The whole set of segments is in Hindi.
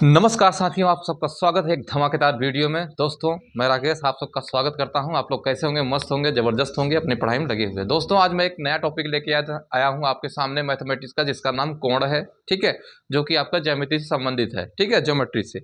नमस्कार साथियों, आप सबका स्वागत है एक धमाकेदार वीडियो में। दोस्तों मैं राकेश आप सबका स्वागत करता हूं। आप लोग कैसे होंगे? मस्त होंगे, ज़बरदस्त होंगे, अपनी पढ़ाई में लगे हुए। दोस्तों आज मैं एक नया टॉपिक लेके आया हूं आपके सामने मैथमेटिक्स का, जिसका नाम कोण है। ठीक है, जो कि आपका ज्यामिति से संबंधित है। ठीक है, ज्योमेट्री से।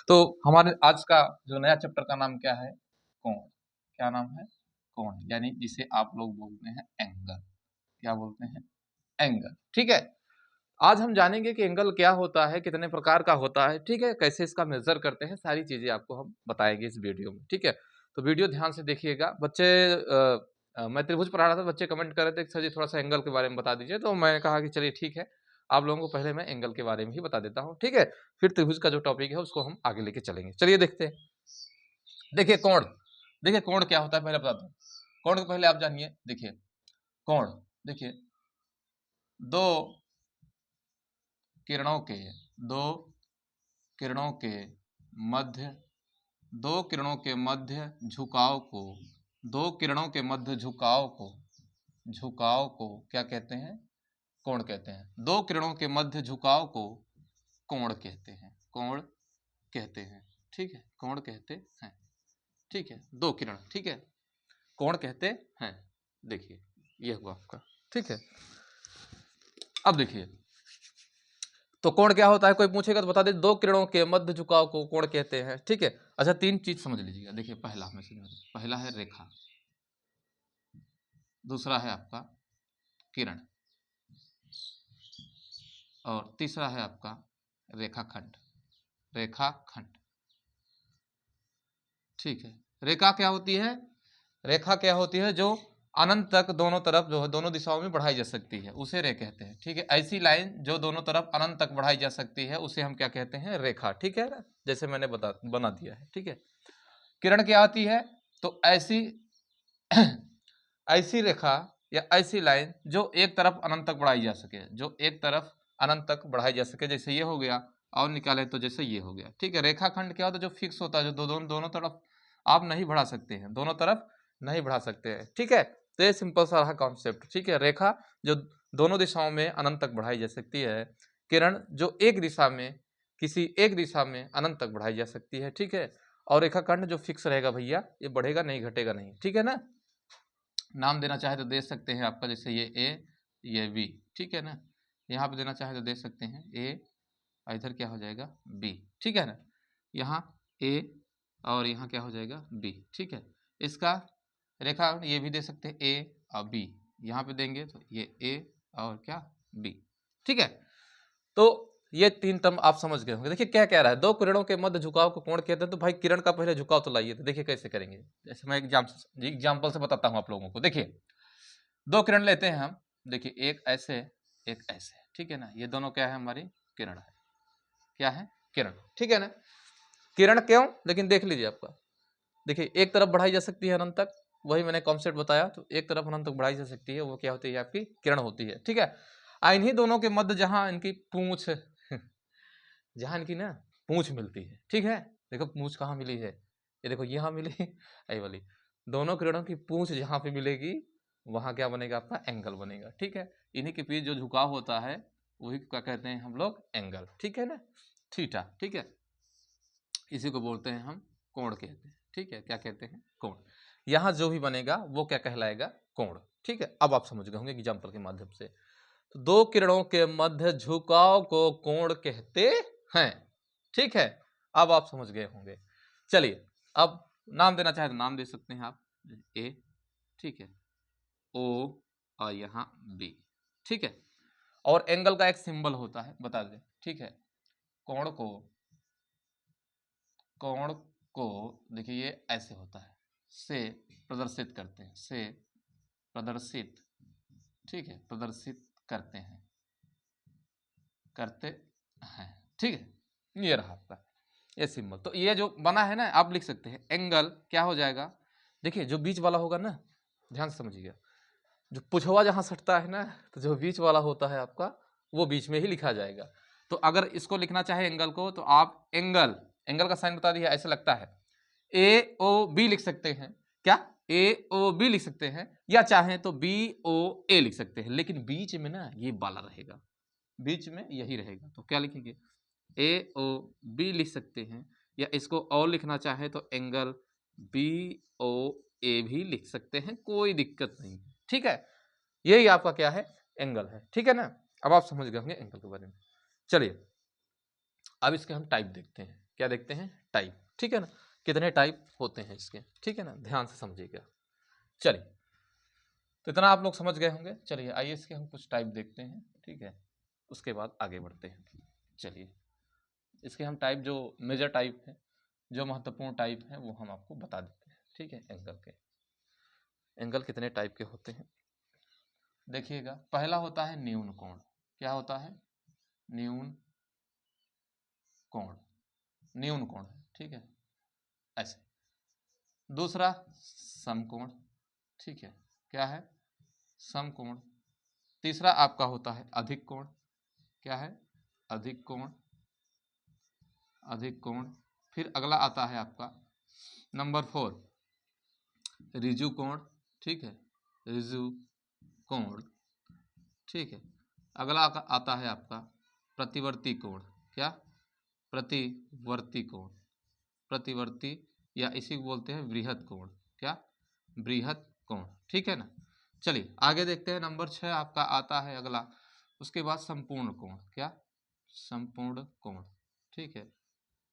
तो हमारे आज का जो नया चैप्टर का नाम क्या है? कोण। क्या नाम है? कोण, यानी जिसे आप लोग बोलते हैं एंगल। क्या बोलते हैं? एंगल। ठीक है, आज हम जानेंगे कि एंगल क्या होता है, कितने प्रकार का होता है, ठीक है, कैसे इसका मेजर करते हैं, सारी चीजें आपको हम बताएंगे इस वीडियो में। ठीक है, तो वीडियो ध्यान से देखिएगा। बच्चे मैं त्रिभुज पढ़ा रहा था, बच्चे कमेंट कर रहे थे कि सर जी थोड़ा सा एंगल के बारे में बता दीजिए। तो मैंने कहा कि चलिए ठीक है, आप लोगों को पहले मैं एंगल के बारे में ही बता देता हूँ। ठीक है, फिर त्रिभुज का जो टॉपिक है उसको हम आगे लेके चलेंगे। चलिए देखते हैं। देखिए कोण, देखिए कोण क्या होता है पहले बताता हूँ। कोण को पहले आप जानिए। देखिए कोण, देखिए दो किरणों के दो किरणों के मध्य दो किरणों के मध्य झुकाव को दो किरणों के मध्य झुकाव को क्या कहते हैं? कोण कहते हैं। दो किरणों के मध्य झुकाव को कोण कहते हैं। कोण कहते हैं। ठीक है, कोण कहते हैं। ठीक है, दो किरण, ठीक है, कोण कहते हैं। देखिए ये हुआ आपका। ठीक है, अब देखिए तो कोण क्या होता है, कोई पूछेगा तो बता दे। दो किरणों के मध्य झुकाव को कोण कहते हैं। ठीक है, अच्छा तीन चीज समझ लीजिएगा। देखिए पहला है रेखा, दूसरा है आपका किरण, और तीसरा है आपका रेखाखंड। रेखाखंड, ठीक है। रेखा क्या होती है? रेखा क्या होती है? जो अनंत तक दोनों तरफ जो है दोनों दिशाओं में बढ़ाई जा सकती है, उसे रे कहते हैं। ठीक है, ऐसी लाइन जो दोनों तरफ अनंत तक बढ़ाई जा सकती है उसे हम क्या कहते हैं? रेखा। ठीक है, जैसे मैंने बना दिया है। ठीक है, किरण क्या आती है? तो ऐसी ऐसी रेखा या ऐसी लाइन जो एक तरफ अनंत तक बढ़ाई जा सके, जो एक तरफ अनंत तक बढ़ाई जा सके। जैसे ये हो गया, और निकाले तो जैसे ये हो गया। ठीक है, रेखाखंड क्या होता है? जो फिक्स होता है, जो दोनों तरफ आप नहीं बढ़ा सकते हैं, दोनों तरफ नहीं बढ़ा सकते हैं। ठीक है, तो ये सिंपल सा रहा कॉन्सेप्ट। ठीक है, रेखा जो दोनों दिशाओं में अनंत तक बढ़ाई जा सकती है, किरण जो एक दिशा में किसी एक दिशा में अनंत तक बढ़ाई जा सकती है। ठीक है, और रेखाखंड जो फिक्स रहेगा भैया, ये बढ़ेगा नहीं घटेगा नहीं। ठीक है ना, नाम देना चाहे तो दे सकते हैं आपका, जैसे ये ए ये बी। ठीक है ना, यहाँ पे देना चाहे तो दे सकते हैं ए, और इधर क्या हो जाएगा? बी। ठीक है ना, यहाँ ए और यहाँ क्या हो जाएगा? बी। ठीक है, इसका रेखा ये भी दे सकते हैं ए और बी, यहाँ पे देंगे तो ये ए और क्या? बी। ठीक है, तो ये तीन टर्म आप समझ गए होंगे। देखिए क्या कह रहा है, दो किरणों के मध्य झुकाव को कोण कहते हैं। तो भाई किरण का पहले झुकाव तो लाइए। तो देखिए कैसे करेंगे, जैसे मैं एग्जाम्पल से बताता हूँ आप लोगों को। देखिए दो किरण लेते हैं हम। देखिए एक ऐसे एक ऐसे। ठीक है ना, ये दोनों क्या है? हमारी किरण है। क्या है? किरण। ठीक है ना, किरण क्यों? लेकिन देख लीजिए आपका, देखिए एक तरफ बढ़ाई जा सकती है अनंत तक, वही मैंने कॉन्सेप्ट बताया। तो एक तरफ अनंत तक बढ़ाई जा सकती है, वो क्या होती है? आपकी किरण होती है। ठीक है, इन्हीं दोनों के मध्य जहां इनकी पूंछ जहां इनकी ना पूंछ मिलती है। ठीक है, देखो पूंछ कहाँ मिली है? ये देखो यहाँ मिली आई वाली। दोनों किरणों की पूंछ जहां पे मिलेगी वहां क्या बनेगा? आपका एंगल बनेगा। ठीक है, इन्हीं के बीच जो झुकाव होता है वही क्या कहते हैं हम लोग? एंगल। ठीक है ना, थीटा। ठीक है, इसी को बोलते हैं हम कोण कहते हैं। ठीक है, क्या कहते हैं? कोण। यहाँ जो भी बनेगा वो क्या कहलाएगा? कोण। ठीक है, अब आप समझ गए होंगे एग्जाम्पल के माध्यम से। तो दो किरणों के मध्य झुकाव को कोण कहते हैं। ठीक है, अब आप समझ गए होंगे। चलिए अब नाम देना चाहे तो नाम दे सकते हैं आप, ए। ठीक है, ओ और यहाँ बी। ठीक है, और एंगल का एक सिंबल होता है, बता दें। ठीक है, कोण को कोण को देखिए ये ऐसे होता है, से प्रदर्शित करते हैं, से प्रदर्शित। ठीक है, प्रदर्शित करते हैं। ठीक है, ये रहा आपका ये सिंबल। तो ये जो बना है ना, आप लिख सकते हैं एंगल क्या हो जाएगा? देखिए जो बीच वाला होगा ना, ध्यान से समझिएगा, जो पुछवा जहां सटता है ना, तो जो बीच वाला होता है आपका वो बीच में ही लिखा जाएगा। तो अगर इसको लिखना चाहे एंगल को, तो आप एंगल एंगल का साइन बता दिया, ऐसे लगता है ए ओ बी लिख सकते हैं। क्या? ए ओ बी लिख सकते हैं, या चाहें तो बी ओ ए लिख सकते हैं, लेकिन बीच में ना ये वाला रहेगा। बीच में यही रहेगा। तो क्या लिखेंगे, ए ओ बी लिख सकते हैं, या इसको और लिखना चाहे तो एंगल बी ओ ए भी लिख सकते हैं, कोई दिक्कत नहीं है। ठीक है, यही आपका क्या है, एंगल है। ठीक है ना, अब आप समझ गए होंगे एंगल के बारे में। चलिए अब इसके हम टाइप देखते हैं। क्या देखते हैं, टाइप। ठीक है ना, कितने टाइप होते हैं इसके। ठीक है ना, ध्यान से समझिएगा। चलिए तो इतना आप लोग समझ गए होंगे। चलिए आइए इसके हम कुछ टाइप देखते हैं। ठीक है, उसके बाद आगे बढ़ते हैं। चलिए इसके हम टाइप, जो मेजर टाइप है, जो महत्वपूर्ण टाइप है, वो हम आपको बता देते हैं। ठीक है, एंगल के, एंगल कितने टाइप के होते हैं देखिएगा। पहला होता है न्यून कोण। क्या होता है, न्यून कोण, न्यून कोण। ठीक है, ऐसे। दूसरा समकोण। ठीक है, क्या है, समकोण। तीसरा आपका होता है अधिक कोण। क्या है, अधिक कोण, अधिक कोण। फिर अगला आता है आपका नंबर 4, रिजु कोण। ठीक है, रिजु कोण। ठीक है, अगला आता है आपका प्रतिवर्ती कोण। क्या, प्रतिवर्ती कोण, प्रतिवर्ती, या इसी को बोलते हैं बृहद कोण। क्या, बृहद कोण। ठीक है ना। चलिए आगे देखते हैं। नंबर 6 आपका आता है अगला, उसके बाद संपूर्ण कोण। क्या, संपूर्ण कोण। ठीक है,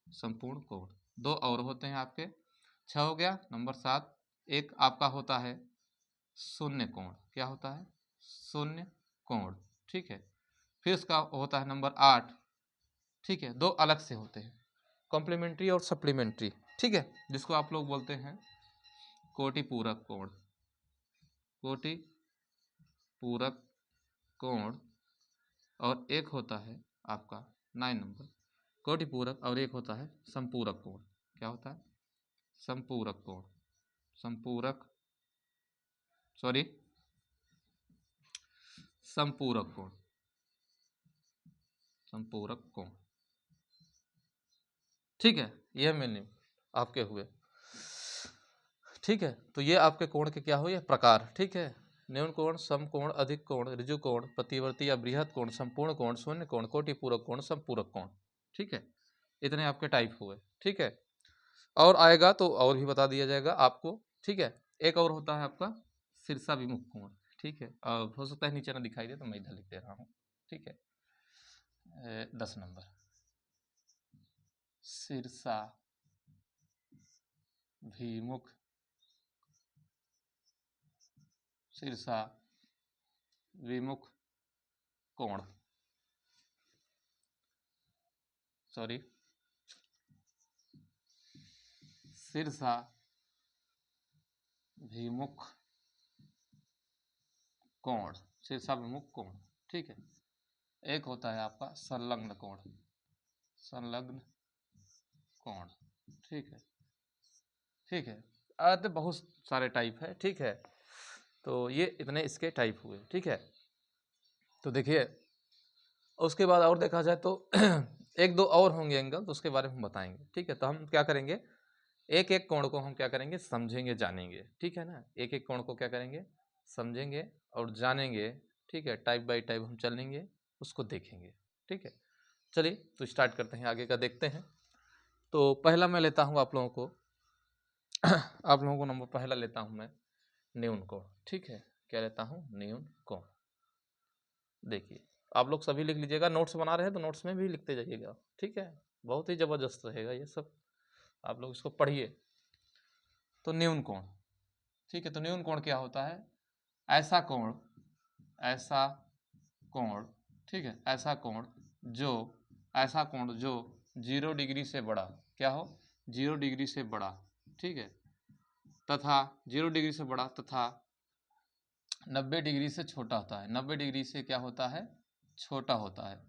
संपूर्ण कोण। दो और होते हैं आपके, 6 हो गया। नंबर 7 एक आपका होता है शून्य कोण। क्या होता है, शून्य कोण। ठीक है, फिर उसका होता है नंबर 8। ठीक है, दो अलग से होते हैं, कॉम्प्लीमेंट्री और सप्लीमेंट्री। ठीक है, जिसको आप लोग बोलते हैं कोटि पूरक कोण, कोटि पूरक कोण। और एक होता है आपका 9 नंबर कोटि पूरक, और एक होता है संपूरक कोण। क्या होता है, संपूरक कोण, संपूरक, सॉरी, संपूरक कोण, संपूरक कोण। ठीक है, ये मैंने आपके हुए। ठीक है, तो ये आपके कोण के क्या हुए, प्रकार। ठीक है, न्यून कोण, समकोण, अधिक कोण, ऋजु कोण, प्रतिवर्ती या बृहद कोण, संपूर्ण कोण, शून्य कोण, कोटि पूरक कोण, संपूरक कोण। ठीक है, इतने आपके टाइप हुए। ठीक है, और आएगा तो और भी बता दिया जाएगा आपको। ठीक है, एक और होता है आपका शीर्षाभिमुख कोण। ठीक है, हो सकता है नीचे ना दिखाई दे तो मैं इधर लिख दे रहा हूँ। ठीक है, 10 नंबर शीर्षाभिमुख, शीर्षाभिमुख कोण, सॉरी, शीर्षाभिमुख कोण, शीर्षाभिमुख कोण। ठीक है, एक होता है आपका संलग्न कोण, संलग्न कोण। ठीक है, ठीक है, तो बहुत सारे टाइप है। ठीक है, तो ये इतने इसके टाइप हुए। ठीक है, तो देखिए उसके बाद और देखा जाए तो एक दो और होंगे एंगल, तो उसके बारे में हम बताएंगे। ठीक है, तो हम क्या करेंगे, एक एक कोण को हम क्या करेंगे, समझेंगे, जानेंगे। ठीक है ना, एक एक कोण को क्या करेंगे, समझेंगे और जानेंगे। ठीक है, टाइप बाय टाइप हम चलेंगे, उसको देखेंगे। ठीक है, चलिए तो स्टार्ट करते हैं, आगे का देखते हैं। तो पहला मैं लेता हूँ आप लोगों को आप लोगों को नंबर पहला लेता हूँ मैं न्यून कोण। ठीक है, क्या लेता हूँ, न्यून कोण। देखिए आप लोग सभी लिख लीजिएगा, नोट्स बना रहे हैं तो नोट्स में भी लिखते जाइएगा। ठीक है, बहुत ही जबरदस्त रहेगा ये सब, आप लोग इसको पढ़िए। तो न्यून कोण। ठीक है, तो न्यून कोण क्या होता है, ऐसा कोण, ऐसा कोण। ठीक है, ऐसा कोण जो, ऐसा कोण जो 0 डिग्री से बड़ा, क्या हो, 0 डिग्री से बड़ा। ठीक है, तथा 0 डिग्री से बड़ा तथा 90 डिग्री से छोटा होता है। 90 डिग्री से क्या होता है, छोटा होता है,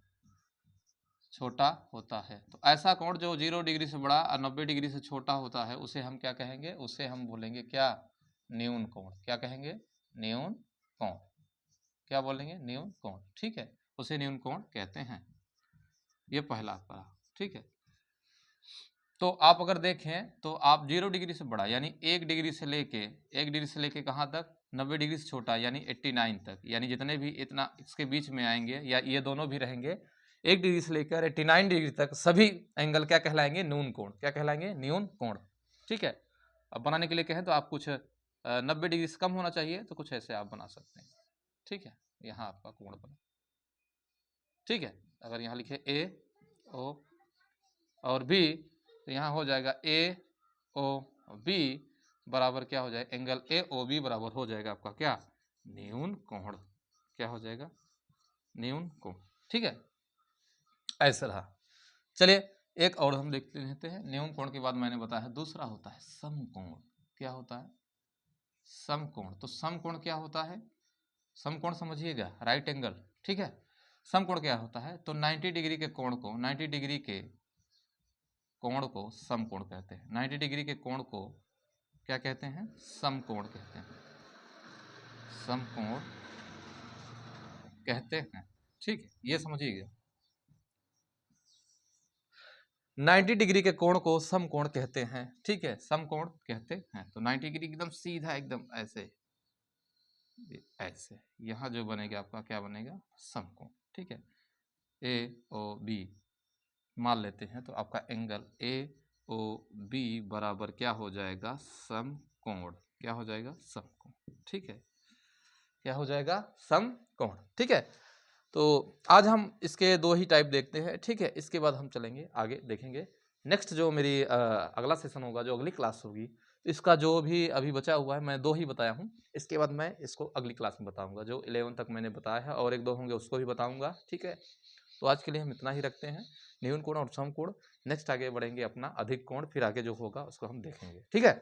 छोटा होता है। तो ऐसा कोण जो 0 डिग्री से बड़ा और 90 डिग्री से छोटा होता है, उसे हम क्या कहेंगे, उसे हम बोलेंगे क्या, न्यून कोण। क्या कहेंगे, न्यून कोण। क्या बोलेंगे, न्यून कोण। ठीक है, उसे न्यून कोण कहते हैं। ये पहला आपका। ठीक है, तो आप अगर देखें तो आप 0 डिग्री से बड़ा यानी 1 डिग्री से लेके, 1 डिग्री से लेके कहाँ तक, 90 डिग्री से छोटा यानी 89 तक, यानी जितने भी इतना इसके बीच में आएंगे या ये दोनों भी रहेंगे 1 डिग्री से लेकर 89 डिग्री तक सभी एंगल क्या कहलाएंगे? न्यून कोण। क्या कहलाएंगे? न्यून कोण। ठीक है। अब बनाने के लिए कहें तो आप कुछ 90 डिग्री से कम होना चाहिए तो कुछ ऐसे आप बना सकते हैं। ठीक है, यहाँ आपका कोण बना। ठीक है, अगर यहाँ लिखे ए ओ और बी तो यहाँ हो जाएगा ए ओ बी बराबर क्या हो जाए? एंगल ए ओ बी बराबर हो जाएगा आपका क्या? न्यून कोण। क्या हो जाएगा? न्यून कोण। ठीक है, ऐसा रहा। चलिए एक और हम देखते रहते हैं। न्यून कोण के बाद मैंने बताया दूसरा होता है समकोण। क्या होता है? समकोण। तो समकोण क्या होता है? समकोण समझिएगा, राइट एंगल। ठीक है, समकोण क्या होता है? तो 90 डिग्री के कोण को 90 डिग्री के कोण को समकोण कहते हैं। 90 डिग्री के कोण को क्या कहते हैं? समकोण कहते हैं। समकोण कहते हैं। ठीक है, ये समझिएगा। 90 डिग्री के कोण को समकोण कहते हैं। ठीक है, समकोण कहते हैं। तो 90 डिग्री एकदम सीधा, एकदम ऐसे ऐसे, यहाँ जो बनेगा आपका क्या बनेगा? समकोण। ठीक है, ए ओ बी मान लेते हैं तो आपका एंगल ए ओ बी बराबर क्या हो जाएगा? समकोण। क्या हो जाएगा? समकोण। ठीक है, क्या हो जाएगा? समकोण। ठीक है, तो आज हम इसके दो ही टाइप देखते हैं। ठीक है, इसके बाद हम चलेंगे आगे, देखेंगे नेक्स्ट जो मेरी अगला सेशन होगा, जो अगली क्लास होगी, इसका जो भी अभी बचा हुआ है, मैं दो ही बताया हूँ। इसके बाद मैं इसको अगली क्लास में बताऊंगा। जो 11 तक मैंने बताया है और एक दो होंगे उसको भी बताऊंगा। ठीक है, तो आज के लिए हम इतना ही रखते हैं, न्यून कोण और समकोण। नेक्स्ट आगे बढ़ेंगे अपना अधिक कोण, फिर आगे जो होगा उसको हम देखेंगे। ठीक है,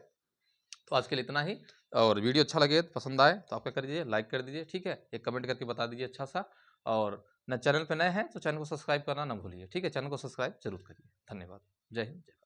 तो आज के लिए इतना ही। और वीडियो अच्छा लगे, पसंद आए तो आप क्या कर दीजिए? लाइक कर दीजिए। ठीक है, एक कमेंट करके बता दीजिए अच्छा सा। और न चैनल पे नए हैं तो चैनल को सब्सक्राइब करना ना भूलिए। ठीक है, चैनल को सब्सक्राइब जरूर करिए। धन्यवाद। जय हिंद।